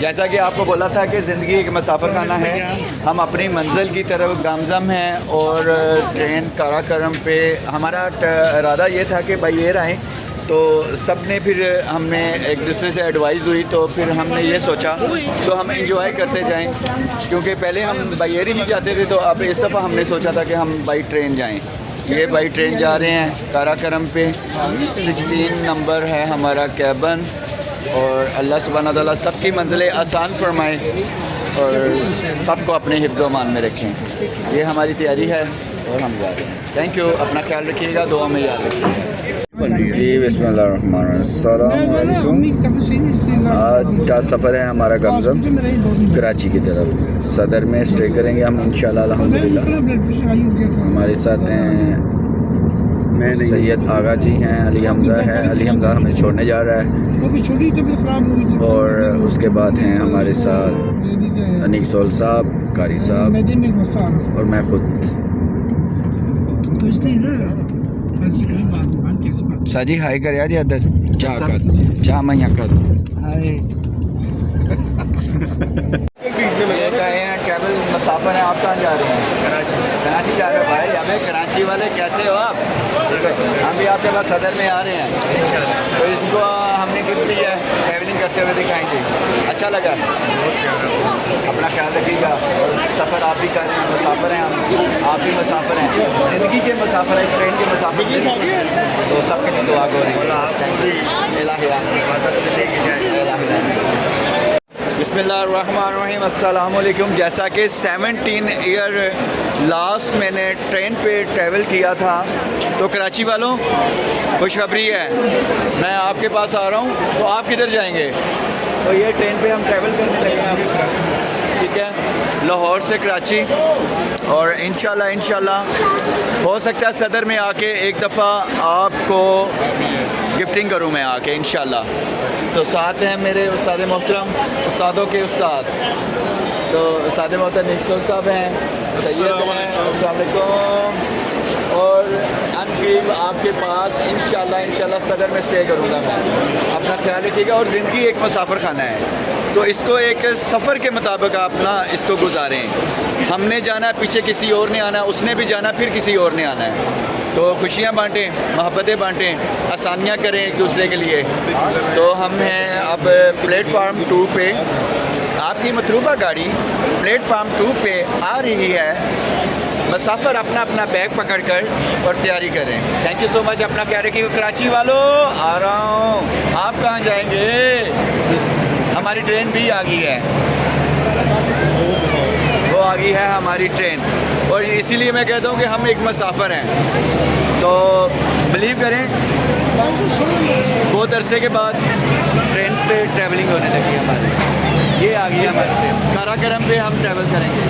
जैसा कि आपको बोला था कि ज़िंदगी एक मुसाफिर खाना है। हम अपनी मंजिल की तरफ गामज़म हैं और ट्रेन काराकोरम पे हमारा इरादा ये था कि बायर आएँ, तो सब ने फिर हमने एक दूसरे से एडवाइस हुई, तो फिर हमने ये सोचा तो हम इंजॉय करते जाएं, क्योंकि पहले हम बायर ही जाते थे, तो अब इस दफ़ा हमने सोचा था कि हम बाई ट्रेन जाएं। ये बाई ट्रेन जा रहे हैं काराकोरम पे। 16 नंबर है हमारा कैबन, और अल्लाह सुब्हान तआला सबकी मंजिलें आसान फरमाए और सबको अपने हिफ्ज़-ओ-मान में रखें। ये हमारी तैयारी है और हम जा रहे हैं। थैंक यू, अपना ख्याल रखिएगा, दुआ में याद रखिएगा। जी बिस्मिल्लाहिर्रहमानिर्रहीम। आज का सफ़र है हमारा गमज़म कराची की तरफ। सदर में स्टे करेंगे हम इंशाल्लाह अल्हम्दुलिल्लाह। हमारे साथ हैं सैयद आगा जी हैं, अली हमज़ा है। अली हमज़ा हमें छोड़ने जा रहा है, और उसके बाद हैं हमारे साथ अनीक सोल साहब, कारी साहब और मैं खुद। साजी हाय कर यार इधर चाह मैं यहाँ कर गए हैं ट्रैवल मुसाफिर हैं। आप कहाँ जा रहे हैं? कराची जा रहे हैं भाई। हमें कराची वाले कैसे हो आप? हम भी आपके पास सदर में आ रहे हैं, तो इनको हमने गिफ्ट दिया है, ट्रैवलिंग करते हुए दिखाएंगे। अच्छा लगा? अपना ख्याल रखिएगा। और सफ़र आप भी कर रहे हैं, मुसाफिर हैं हम, आप भी मुसाफिर हैं, ज़िंदगी के मुसाफिर हैं, इस ट्रेन के मुसाफिर हैं, तो सबके लिए दुआ हो रही है। बिस्मिल्लाहिर्रहमानिर्रहीम। अस्सलाम वालेकुम। जैसा कि 17 ईयर लास्ट मैंने ट्रेन पे ट्रैवल किया था, तो कराची वालों खुशखबरी है, मैं आपके पास आ रहा हूँ। तो आप किधर जाएंगे? तो ये ट्रेन पे हम ट्रैवल करने लगे हैं अभी, ठीक है, लाहौर से कराची। और इंशाल्लाह हो सकता है सदर में आके एक दफ़ा आपको गिफ्टिंग करूँ मैं आके इंशाल्लाह। तो साथ हैं मेरे उस्ताद मोहतरम, उस्तादों के उस्ताद, तो उस्ताद मोहतरम अनीक सोल साहब हैं, सैयद हैं, अस्सलाम वालेकुम। और अनकरीब आपके पास इंशाल्लाह सदर में स्टे करूँगा मैं। अपना ख्याल रखिएगा। और ज़िंदगी एक मुसाफिर खाना है, तो इसको एक सफ़र के मुताबिक आप ना इसको गुजारें। हमने जाना, पीछे किसी और ने आना, उसने भी जाना, फिर किसी और ने आना है। तो खुशियाँ बाँटें, मोहब्बतें बाँटें, आसानियाँ करें एक दूसरे के लिए। तो हम हैं अब प्लेटफार्म 2 पे। आपकी मतलूबा गाड़ी प्लेटफार्म 2 पे आ रही है। मुसाफिर अपना अपना बैग पकड़ कर और तैयारी करें। Thank you so much. अपना क्या रखिए। कराची वालों आ रहा हूँ, आप कहाँ जाएंगे? हमारी ट्रेन भी आ गई है, वो आ गई है हमारी ट्रेन, और इसीलिए मैं कहता हूँ कि हम एक मुसाफिर हैं। तो बिलीव करें, बहुत अरसे के बाद ट्रेन पे ट्रैवलिंग होने लगी हमारी। ये आ गई है हमारी ट्रेन, काराकोरम पे हम ट्रैवल करेंगे।